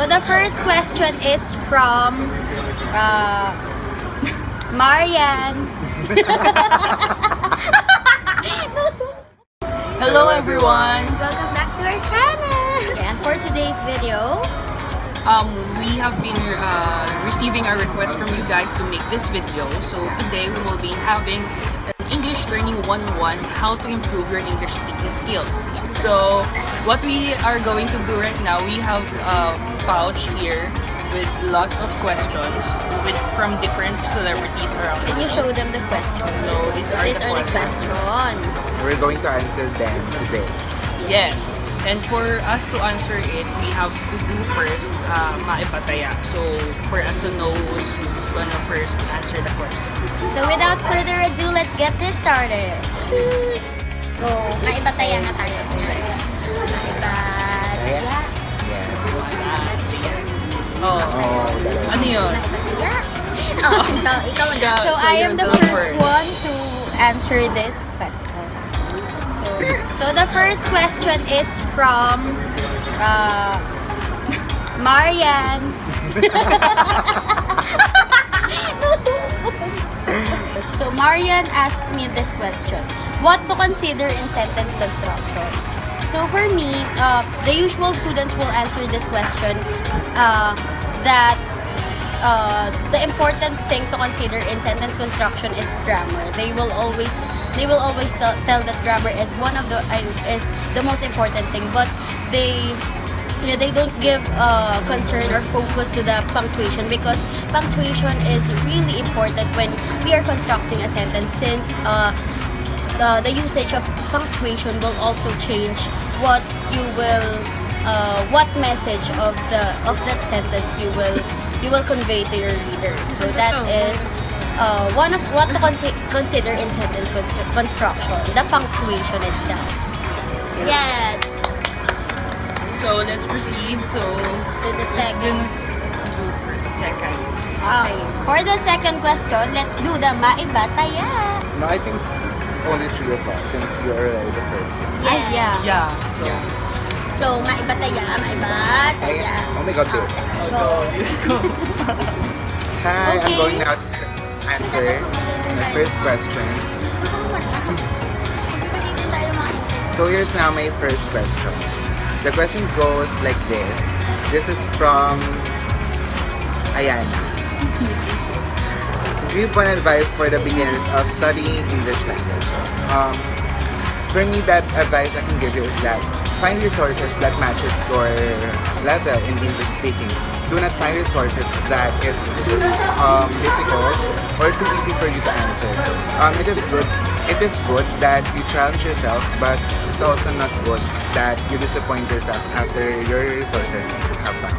So the first question is from Marian. Hello everyone! Welcome back to our channel. And for today's video, We have been receiving a request from you guys to make this video. So today we will be having an English Learning 101, how to improve your English speaking skills. So what we are going to do right now, we have a pouch here with lots of questions from different celebrities around can the you show world. them the questions? So these are the questions. We're going to answer them today. Yes. And for us to answer it, we have to do first maipataya. So for us to know who's gonna first answer the question. So without further ado, let's get this started. Go, maibatayan na tayo. Maibatayan. Yes. Oh, ano yun? Maibatayan. Oh, so ikaw na. So So I am you the go first first. one to answer this question. So the first question is from Marian. So Marian asked me this question: what to consider in sentence construction? So for me, the usual students will answer this question that the important thing to consider in sentence construction is grammar. They will always tell that grammar is one of is the most important thing, but they don't give concern or focus to the punctuation, because punctuation is really important when we are constructing a sentence, since the usage of punctuation will also change what message of that sentence you will convey to your readers. So that is one of what to consider in sentence construction, the punctuation itself. Yes. So let's proceed. So To the who's second. gonna do for the second? Okay. For the second question, let's do the maibataya. No, I think it's only three of us since you are already the first one. Yes. Yeah. Yeah. So So maibataya. Oh my God, babe. Go. Hi, Okay. I'm going now to answer the first question. So here's now my first question. The question goes like this. This is from Ayana. Give one advice for the beginners of studying English language. For me, that advice I can give you is that find resources that matches your level in English speaking. Do not find resources that is too difficult or too easy for you to answer. It is good that you challenge yourself, but it's also not good that you disappoint yourself after your resources have found.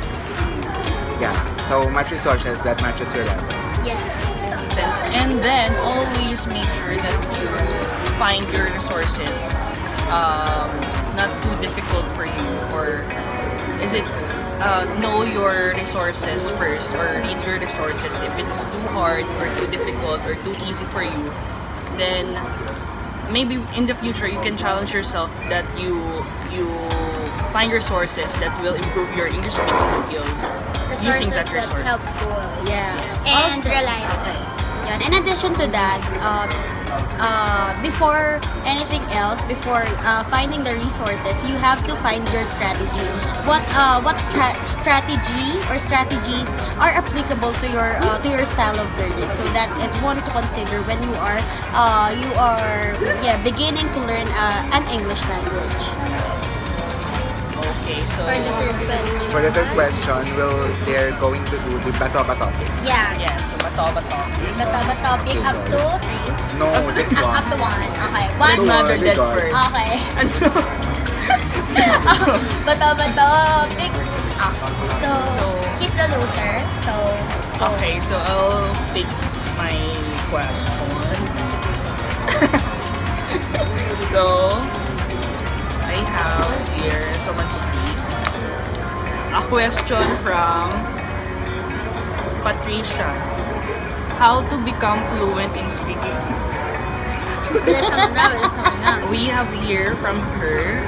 Yeah, so match resources that matches your level. Yes. and then always make sure that you find your resources not too difficult for you, or is it know your resources first, or read your resources. If it is too hard or too difficult or too easy for you, then maybe in the future you can challenge yourself that you find resources that will improve your English speaking skills using that resource. Helpful. Yeah. And Also, reliable. yan. In addition to that, before anything else, before finding the resources, you have to find your strategy. What strategy or strategies are applicable to your style of learning? So that is one to consider when you are beginning to learn an English language. Okay, so For the third question. For the third question, they're going to do the bato topic. Yeah. yeah, so bato. But topic up to 3. No, this one. Up to 1. Okay. Let 1. mother Big dead one. first. Okay. And so, Topic. So, So- he's the loser. So, okay, so I'll pick my question. So, I have here someone to read. A question from Patricia. How to become fluent in speaking? Bilis naman na. We have here from her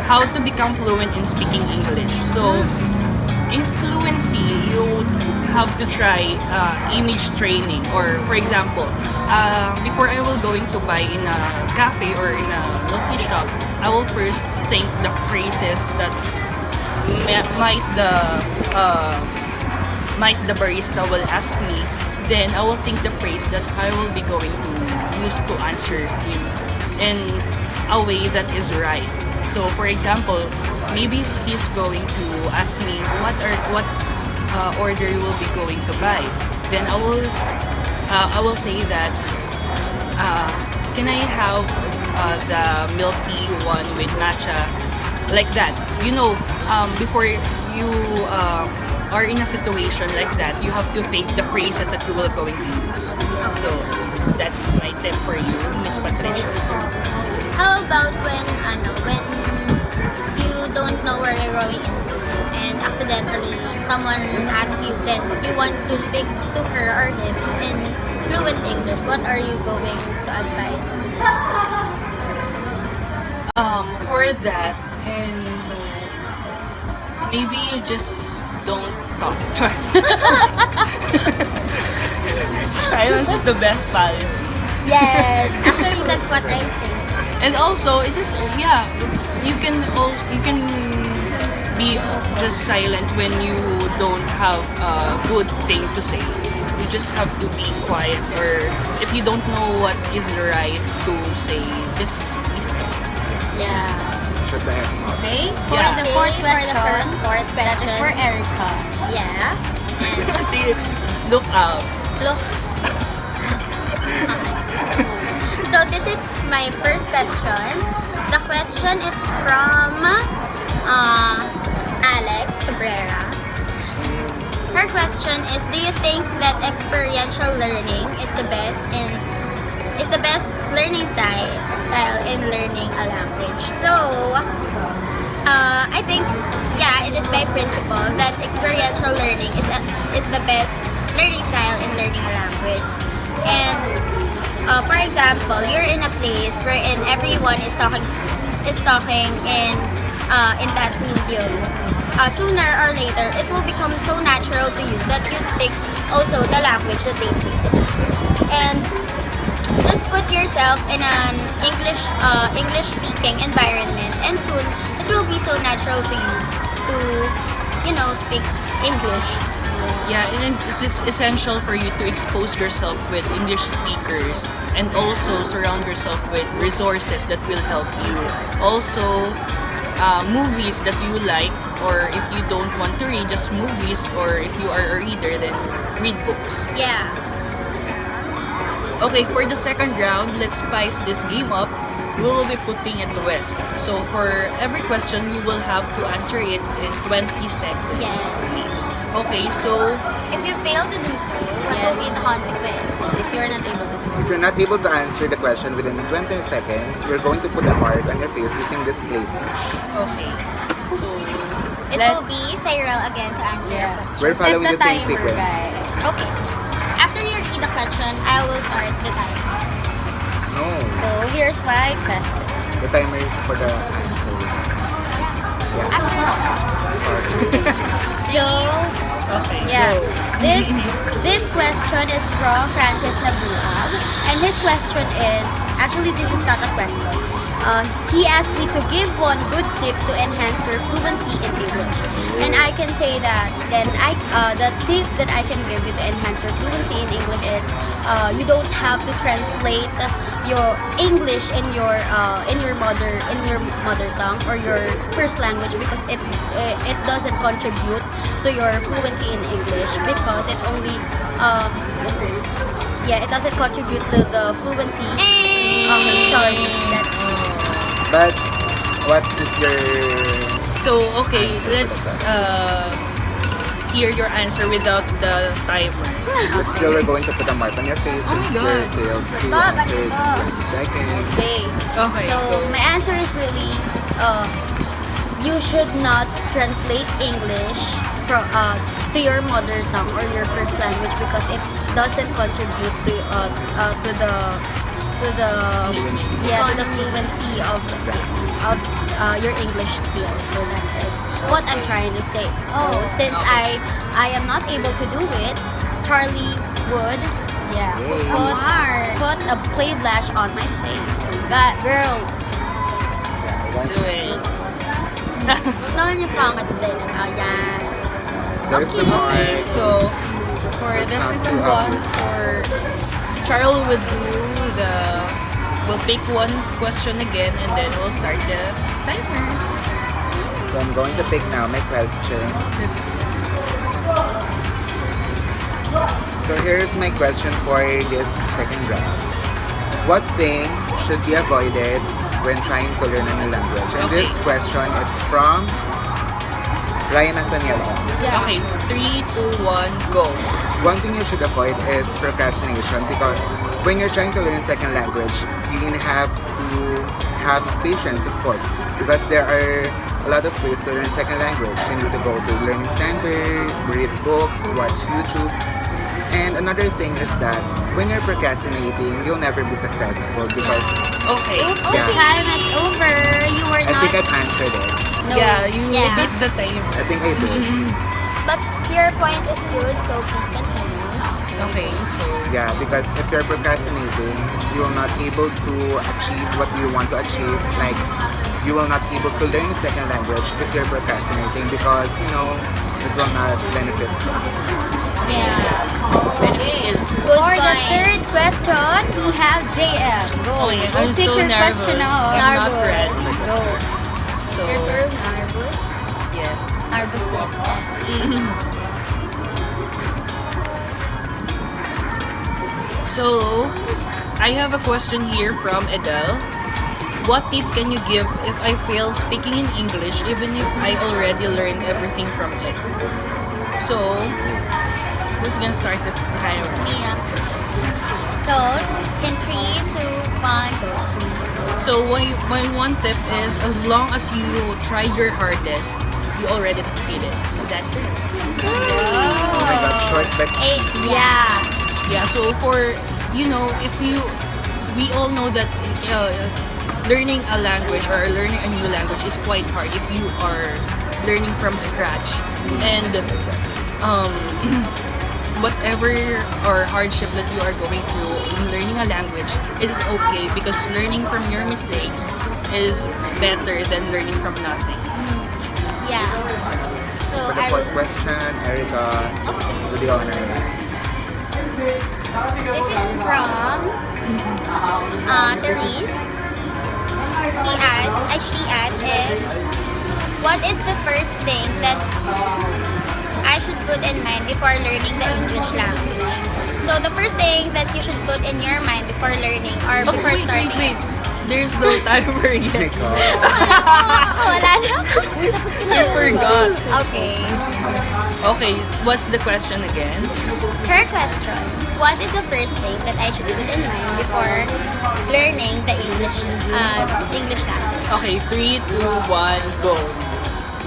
how to become fluent in speaking English. So, in fluency, you have to try image training. Or for example, before I will going to buy in a cafe or in a milk shop, I will first think the phrases that might the barista will ask me. Then I will think the phrase that I will be going to use to answer him in a way that is right. So for example, maybe he's going to ask me what order you will be going to buy. Then I will say that can I have the milky one with matcha, like that. You know, before you are in a situation like that, you have to think the phrases that you will going to use. So that's my tip for you, Miss Patricia. How about when you don't know where you're going into and accidentally someone asks you, then you want to speak to her or him in fluent English, what are you going to advise? For that, and maybe you just don't talk. Silence is the best policy. Yes, actually that's what I think. And also, it is, yeah, you can be just silent when you don't have a good thing to say. You just have to be quiet, or if you don't know what is right to say, just be silent. Yeah. Should I have not? Okay, for Yeah. the fourth Okay, for the question, fourth that is question. for Erica. Yeah. Look out. Look. So this is my first question. The question is from Alex Cabrera. Her question is: do you think that experiential learning is the best learning style in learning a language? So I think, yeah, it is by principle that experiential learning is the best learning style in learning a language. And for example, you're in a place wherein everyone is talking in that medium. Sooner or later, it will become so natural to you that you speak also the language that they speak. And just put yourself in an English speaking environment, and soon it will be so natural to you to speak English. Yeah, and it is essential for you to expose yourself with English speakers and also surround yourself with resources that will help you. Also, movies that you like, or if you don't want to read, just movies, or if you are a reader, then read books. Yeah. Okay, for the second round, let's spice this game up. We will be putting a twist. So for every question, you will have to answer it in 20 seconds. Yes. Okay, so If you fail to do so, what will be the consequence? If you're not able to. If you're not able to answer the question within 20 seconds, we're going to put a mark on your face using this plate. okay. So It will be Xyrell again to answer your Yeah. question. We're following Set the same timer, sequence. guys. Okay. After you read the question, I will start the timer. No, So here's my question. the timer is for the answer. Yeah, After the question. sorry. So okay. yeah, go. this question is from Francis Nabuab, and his question is, actually this is not a question. He asked me to give one good tip to enhance your fluency in English, and I can say that the tip that I can give you to enhance your fluency in English is you don't have to translate your English in your mother tongue or your first language, because it doesn't contribute to your fluency in English, because it only it doesn't contribute to the fluency. Sorry, But what is your... So okay, let's hear your answer without the timer. But still, we're going to put a mark on your face Oh my since God. you're failed to Stop, answer in stop. 20 seconds. okay. Okay, So go. my answer is really you should not translate English to your mother tongue or your first language, because it doesn't contribute to the fluency of your English skills. So that is what I'm trying to say. So since I am not able to do it, Charlie would put a play blush on my face. That girl. Do it. Huwag naman yung pangit sa'yo. Ayan. There's the Okay. mark. So, for So it the sounds second too one, obvious. for Charles would do the, we'll pick one question again and then we'll start the timer. So I'm going to pick now my question. So here's my question for this second round. What thing should be avoided when trying to learn a new language? And this Okay. question is from Ryan Nathaniel. Yeah. Okay, 3, 2, 1, go. One thing you should avoid is procrastination because when you're trying to learn second language, you have to have patience, of course, because there are a lot of ways to learn second language. You need to go to learning center, read books, watch YouTube. And another thing is that when you're procrastinating, you'll never be successful because Okay. Yeah. Time is over. You were I think not. I've answered it. No. Yeah, you Yeah. beat the timer. I think I did. But your point is good, so please continue. Okay, so Yeah, because if you're procrastinating, you will not able to achieve what you want to achieve. Like, you will not able to learn a second language if you're procrastinating because, it will not benefit us. Yeah. benefit is Good For the point. third question, we have JM. Go. Oh, yeah, Go I'm pick so your nervous. question out. I'm not Nervous. ready. Go. so You're sort of nervous. yes. Nervous. So I have a question here from Adele. What tip can you give if I fail speaking in English even if I already learned everything from it? So who's gonna start the timer? Mia. So, in 3, 2, 1, go. So my one tip is as long as you try your hardest, you already succeeded. That's it. Oh my god, short but 8. Yeah. Yeah, so for, if we all know that learning a language or learning a new language is quite hard if you are learning from scratch. And whatever or hardship that you are going through in learning a language, it is okay because learning from your mistakes is better than learning from nothing. Yeah. So, For the fourth question, Erica, to the honors. this is from Therese. She asked is, what is the first thing that I should put in mind before learning the English language? So the first thing that you should put in your mind before learning or Oh, before wait. starting. There's no timer Oh my yet. god. Wala na. I forgot. Okay. Okay, what's the question again? Her question, what is the first thing that I should put in mind before learning the English language? Okay, 3, 2, 1, go.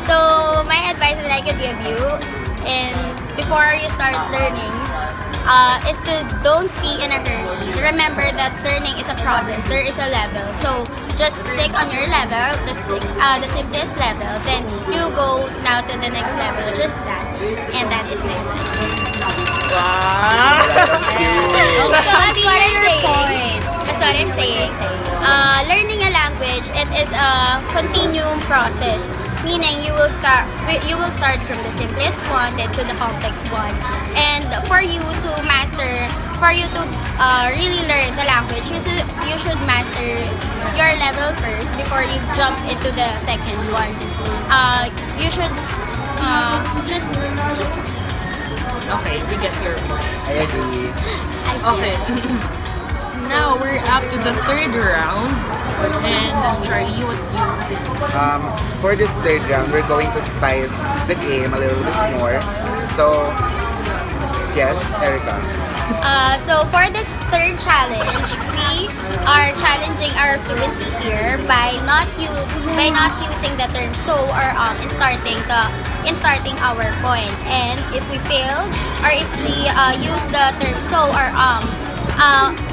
So my advice that I could give you before you start learning is to don't be in a hurry. Remember that learning is a process. There is a level. So just stick on your level, the simplest level. Then you go now to the next level. Just that. And that is my advice. Wow! So that's what I'm saying. Point. That's what I'm saying. Learning a language, it is a continuum process. Meaning you will start from the simplest one then to the complex one. And for you to really learn the language, you should master your level first before you jump into the second one. You should just Okay, we get your point. I agree. Okay. Now we're up to the third round. And Charlie, what you For this third round, we're going to spice the game a little bit more. So, yes, Erica. So for the third challenge, we are challenging our fluency here by not using the term so or in starting our point. And if we fail or if we use the term so or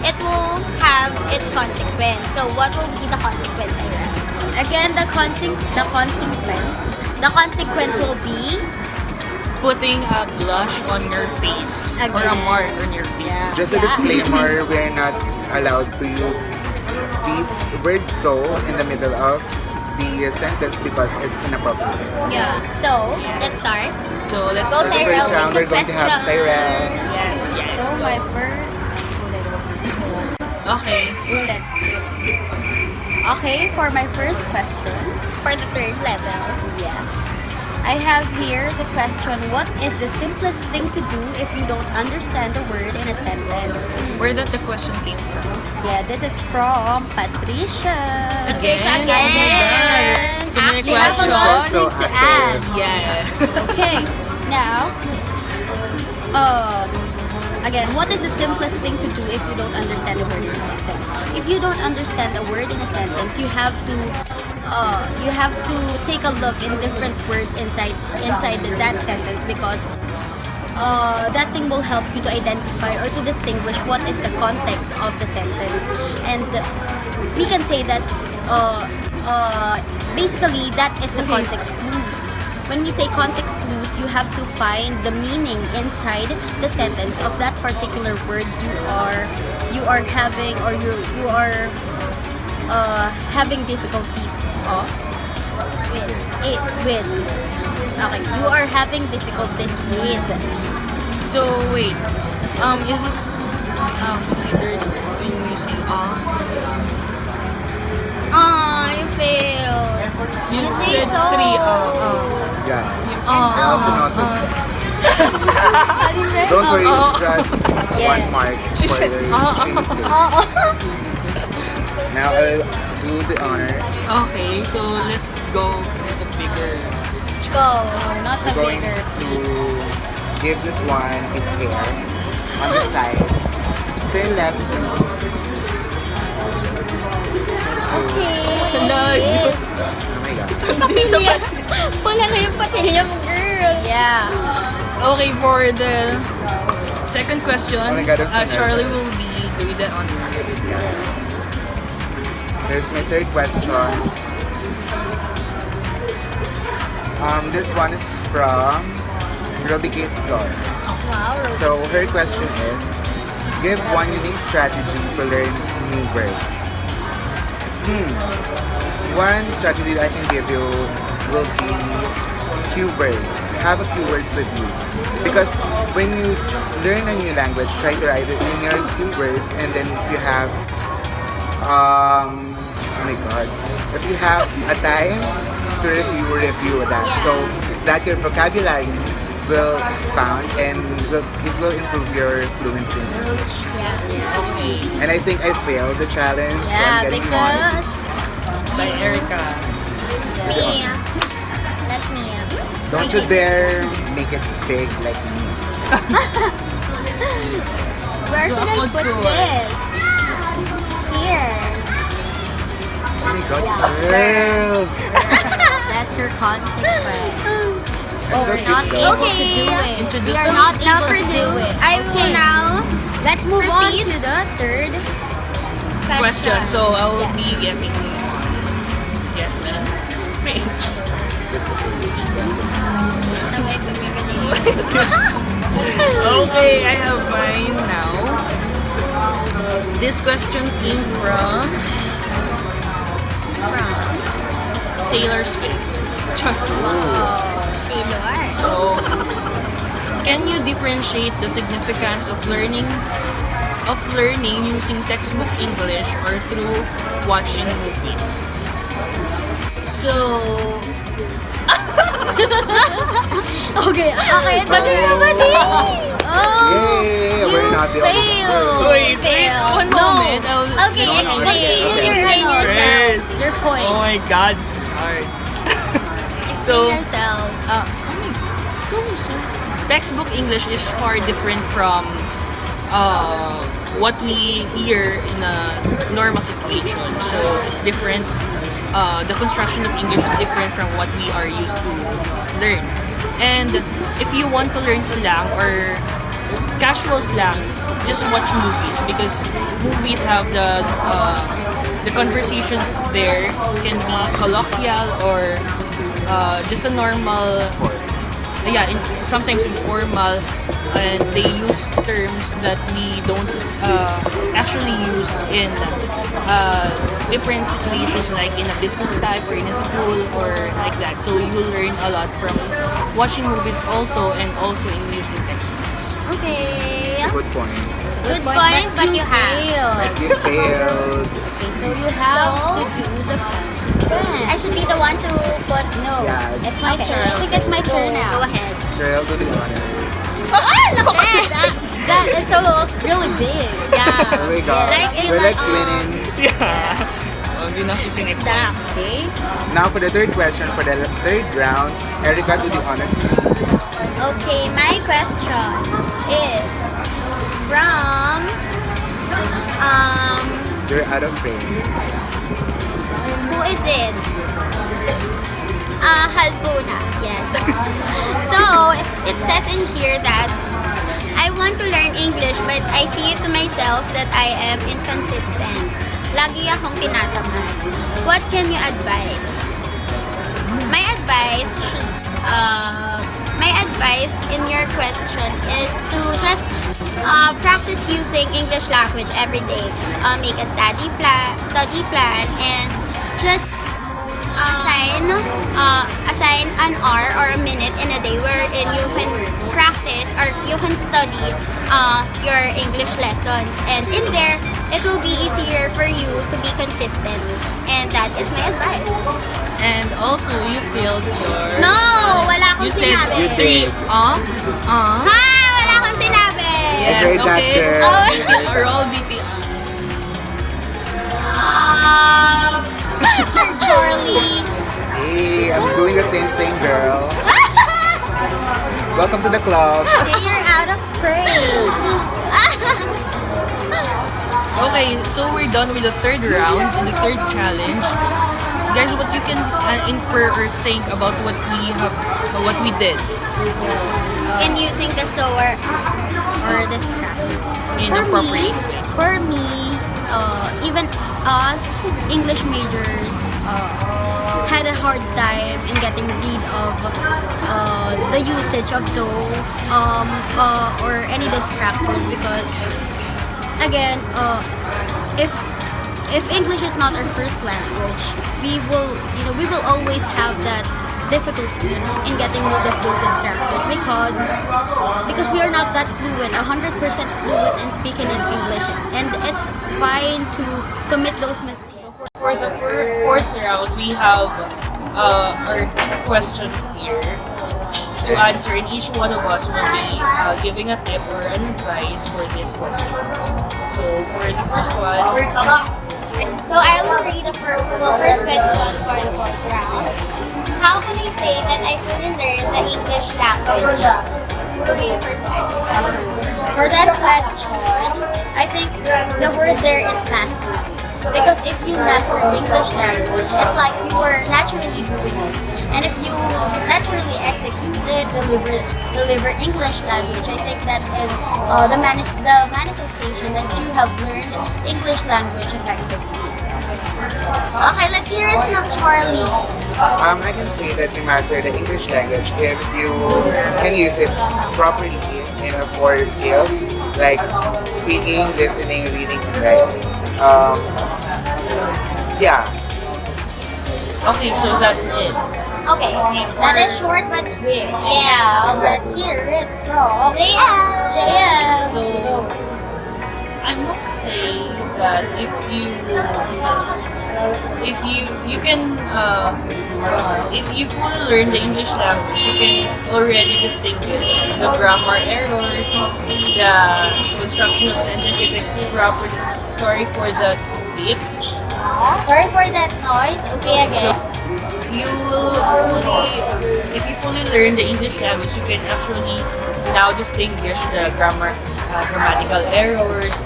it will have its consequence. So what will be the consequence, Ira? Again, the consequence the consequence will be Putting a blush on your face or a Again. mark on your face. Yeah. Just a disclaimer, we're not allowed to use these word so in the middle of the sentence because it's inappropriate. Yeah. So, let's start. So let's Go, For the Xyrell, first round, with we're going to have question. Xyrell. Yes, yes. so my first Okay. ulit. Okay, for my first question, For the third level. yeah. I have here the question, what is the simplest thing to do if you don't understand the word in a sentence? Where that the question came from? Yeah, this is from Patricia. Again? Again. So many You have a lot of questions. things to ask. Yeah. Okay, now, again, what is the simplest thing to do if you don't understand a word in a sentence? If you don't understand a word in a sentence, you have to take a look in different words inside that sentence because that thing will help you to identify or to distinguish what is the context of the sentence. And we can say that basically that is the context clues. When we say context clues, you have to find the meaning inside the sentence of that particular word you are having or you are having difficulties of with. Okay, you are having difficulties with. So wait. Is it considered when you say You failed. You You say said so. three Yeah. Uh, I also noticed. Don't worry, it's just Yeah. one mark She for said, your mistake. Now I'll do the honor. Okay, so let's go with the bigger. Go. No, not the We're going bigger. to give this one a hair on the side. Turn left. Okay. Yes. Oh my god. Patilya. Wala na yung patilya mo, girl. Yeah. Okay, for the second question, Oh my God, I'm so Charlie nervous. will be doing that on Here's my third question. This one is from Robicate Floor. Wow. So her question is, give one unique strategy to learn new words. One strategy that I can give you will be keywords. Have a keywords with you. Because when you learn a new language, try to write it in your keywords and then you have oh my god. If you have a time to review that. Yeah. So that your vocabulary will expand and it will improve your fluency in English. Yeah. Okay. And I think I failed the challenge. So I'm Yeah, getting because By Erica. Me. That's me. one. Don't you dare make it big like me. where should I put this? Here. Oh my god, girl! That's your consequence. That's so We're not cute, able though. to do it. Introduce We are them. not Now able for to do it. I will now Let's move proceed. on to the third. Question. So I will Yeah. be getting page. Okay, I have mine now. This question came from Taylor Swift. Taylor. So, can you differentiate the significance of learning using textbook English or through watching movies? So, Okay, Bali. Oh, Yay! you We're not the only failed. ones. wait, Failed. one No. moment. Okay, No, no, explain. okay. Explain yourself. Yes. Your point. Oh my god, this is hard. Explain So, yourself. So, textbook English is far different from what we hear in a normal situation. So, it's different. The construction of English is different from what we are used to learn. And if you want to learn slang or casual slang, just watch movies because movies have the conversations there can be colloquial or just a normal, yeah, sometimes informal, and they use terms that we don't actually use in different situations, like in a business type or in a school or like that. So you will learn a lot from watching movies also, and also in using textbooks. Okay. Good point. Good point, but you have. Like you failed. Okay, so you have to do the I should be the one to put. no. Yeah. It's my Okay. turn. I think it's my turn now. Go ahead. Cheryl, do the honor. Ah, laki! That is so really big. Yeah. Oh my god. Like in We're like like, twins. Yeah. Hindi na sisinip. That. Okay. Now for the third question, for the third round, Erica, do the honors. Okay, my question is from You're out of frame. who is it? Halbuna. Yes. So it says in here that I want to learn English, but I see it to myself that I am inconsistent. Lagi akong tinatamad. What can you advise? My advice should, my advice in your question is to just practice using English language every day. Make a study plan, and just assign an hour or a minute in a day wherein you can practice or you can study your English lessons. And in there, it will be easier for you to be consistent. And that is my advice. And also, you failed your... No! Wala akong You said sinabi. You three. did. Ha! Wala akong sinabi! Yes, heard that, okay. girl. Oh. I heard Or that. all BT. Charlie. Hey, I'm doing the same thing, girl. Welcome to the club. Okay, you're out of frame. Okay, so we're done with the third round and the third challenge. Guys, what you can infer or think about what we did In using the sower. Or this crap. inappropriate. For me, even us English majors had a hard time in getting rid of the usage of so or any distractors, because again, if English is not our first language, we will always have that difficulty in getting rid of those distractors, because we are not that fluent, 100% fluent in speaking in English, and it's fine to commit those mistakes. For the fourth round, we have our questions here to answer, and each one of us will be giving a tip or an advice for these questions. So for the first one, So I will read the first question for the fourth round. How can I say that I fully learned the English language? Will be the first answer. For that question, I think the word there is master. Because if you master English language, it's like you are naturally doing it. And if you naturally execute it, deliver English language, I think that is the manifestation that you have learned English language effectively. Okay, let's hear it from Charlie. I can say that we master the English language if you can use it properly in the four skills, like speaking, listening, reading, and writing. Yeah. okay, so that's it. Okay, that is short but sweet. Yeah, let's hear it from JM. So I must say that if you fully learn the English language, you can already distinguish the grammar errors, the construction of sentence if it's proper. Sorry for the beep. Sorry for that noise. Okay, again. You will if you fully learn the English language, you can actually now distinguish the grammatical errors,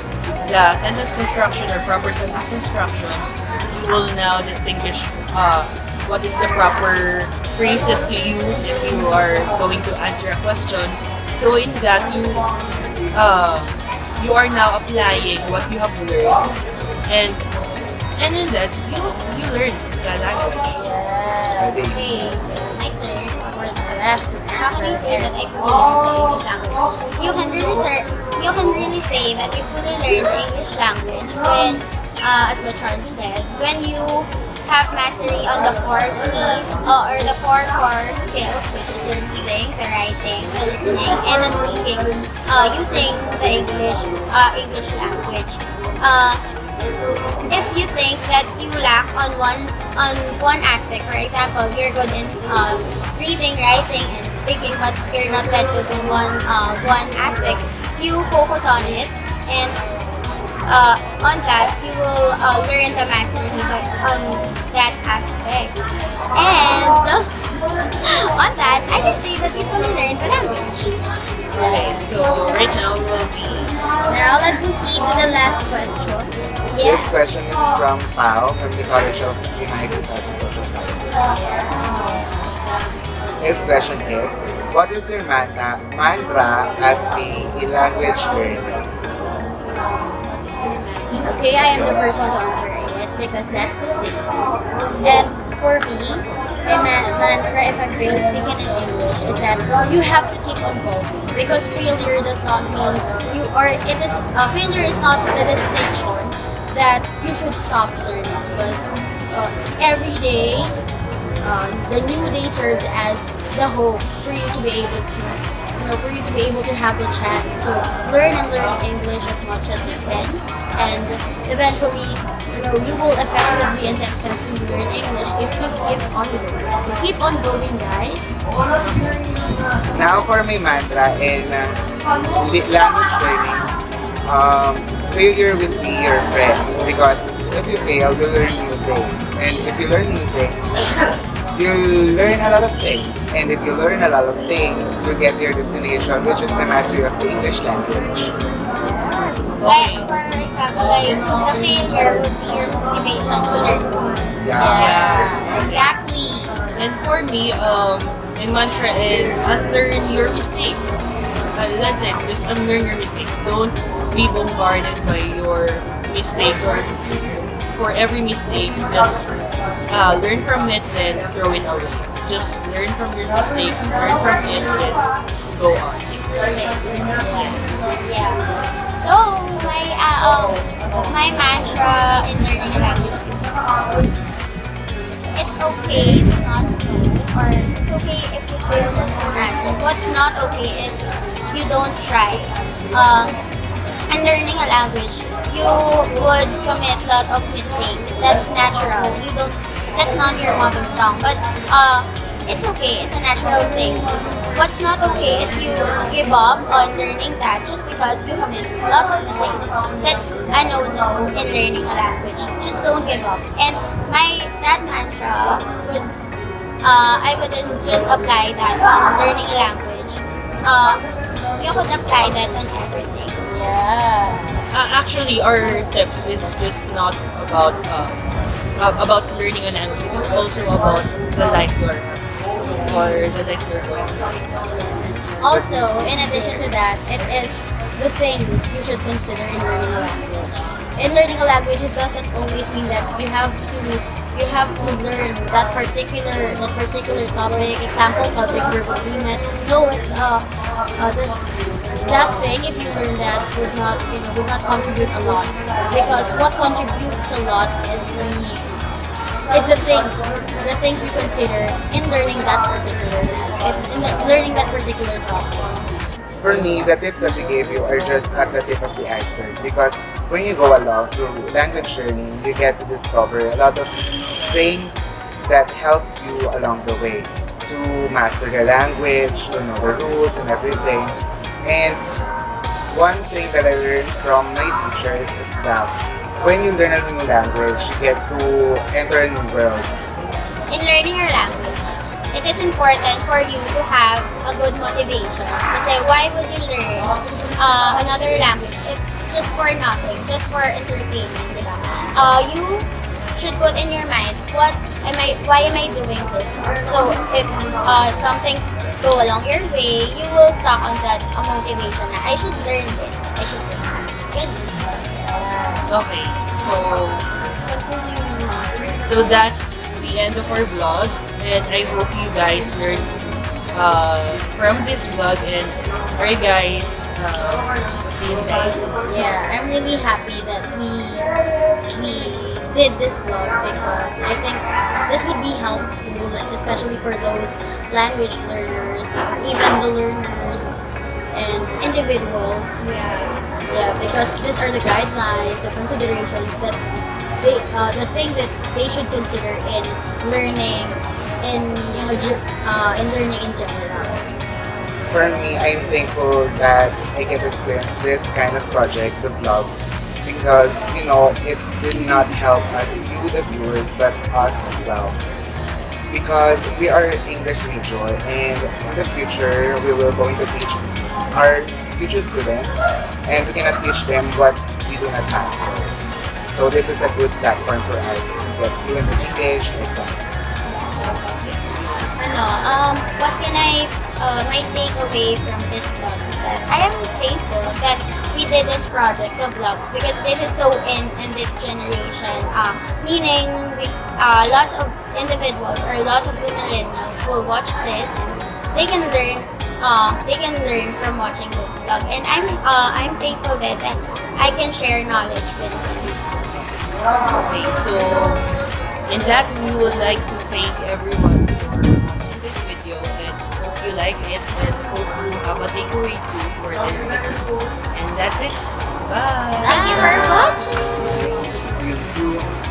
the sentence construction or proper sentence constructions. You will now distinguish what is the proper phrases to use if you are going to answer questions. So in that, you are now applying what you have learned, and in that you learn the language. Okay. best How can you answer say that I ever. fully learned the English language? You can really say that you fully learned the English language when, as what Charlie said, when you have mastery on the four key or the four core skills, which is the reading, the writing, the listening, and the speaking, using the English language. If you think that you lack on one aspect, for example, you're good in reading, writing, and speaking, but you're not that good in one aspect, you focus on it, and on that you will learn the mastery on that aspect. And on that, I can say that you fully learned the language. Okay, so right now will be Now let's proceed to the last question. This question is from Pao from the College of Humanities, Arts and Social Sciences. His question is, what is your mantra as a language learner? Okay, I am the first one to answer it because that's the simplest. And for me, my mantra, if I'm really speaking in English, is that you have to keep on going because failure does not mean you or it is failure is not the distinction that you should stop learning because every day the new day serves as the hope for you to be able to for you to be able to have the chance to learn and learn English as much as you can, and eventually, you will effectively and successfully learn English if you keep on going. So keep on going, guys. Now for my mantra in language learning, failure will be your friend because if you fail, you'll learn new things, and if you learn new things, you'll learn a lot of things, and if you learn a lot of things, you get your destination, which is the mastery of the English language. Like, for example, like, the failure would be your motivation to learn more. Yeah. Exactly. and for me, my mantra is unlearn your mistakes. That's it. Just unlearn your mistakes. Don't be bombarded by your mistakes, or for every mistake, just learn from it, then throw it away. Just learn from your mistakes, learn from it, then go on. Yeah. So, my mantra in learning a language would, it's okay to not know, or it's okay if you fail to don't answer. What's not okay is you don't try. In learning a language, you would commit a lot of mistakes. That's natural. That's not your mother tongue, but it's okay. It's a natural thing. What's not okay is you give up on learning that just because you commit lots of mistakes. That's a no-no in learning a language. Just don't give up. And that mantra would I wouldn't just apply that on learning a language. You could apply that on everything. Yeah. Actually, our tips is just not about learning a language. It's also about the life learner or the life learner. Also, in addition to that, it is the things you should consider in learning a language. In learning a language, it doesn't always mean that you have to learn that particular topic, example subject, verb agreement. No, that thing, if you learn that, would not contribute a lot, because what contributes a lot is the things you consider in learning that particular topic. For me, the tips that we gave you are just at the tip of the iceberg because when you go along through language learning, you get to discover a lot of things that helps you along the way to master the language, to know the rules and everything. And one thing that I learned from my teachers is that when you learn a new language, you get to enter a new world. In learning your language, it is important for you to have a good motivation. Kasi why would you learn another language if just for nothing, just for entertainment, diba? You should put in your mind, why am I doing this? So if some things go along your way, you will stuck on that motivation na I should learn this, I should learn that. Good. Okay, so that's the end of our vlog, and I hope you guys learned from this vlog. And alright guys, what do you say? Yeah, I'm really happy that we did this vlog because I think this would be helpful, especially for those language learners, even the learners and individuals. Yeah, because these are the guidelines, the considerations that the things that they should consider in learning, in learning in general. For me, I'm thankful that I get to experience this kind of project, the vlog, because it did not help us, you the viewers, but us as well. Because we are English major, and in the future we will going to teach our future students, and we cannot teach them what we do not master. So this is a good platform for us to get fluent in English like that. What can my takeaway from this vlog is that I am thankful that we did this project of vlogs because this is so in this generation. Meaning, lots of individuals or lots of millennials will watch this and they can learn. They can learn from watching this vlog, and I'm thankful that I can share knowledge with them. Okay, so in that we would like to thank everyone for watching this video, and hope you like it and hope you have a takeaway too for this video. And that's it. Bye! Thank you for watching! See you soon.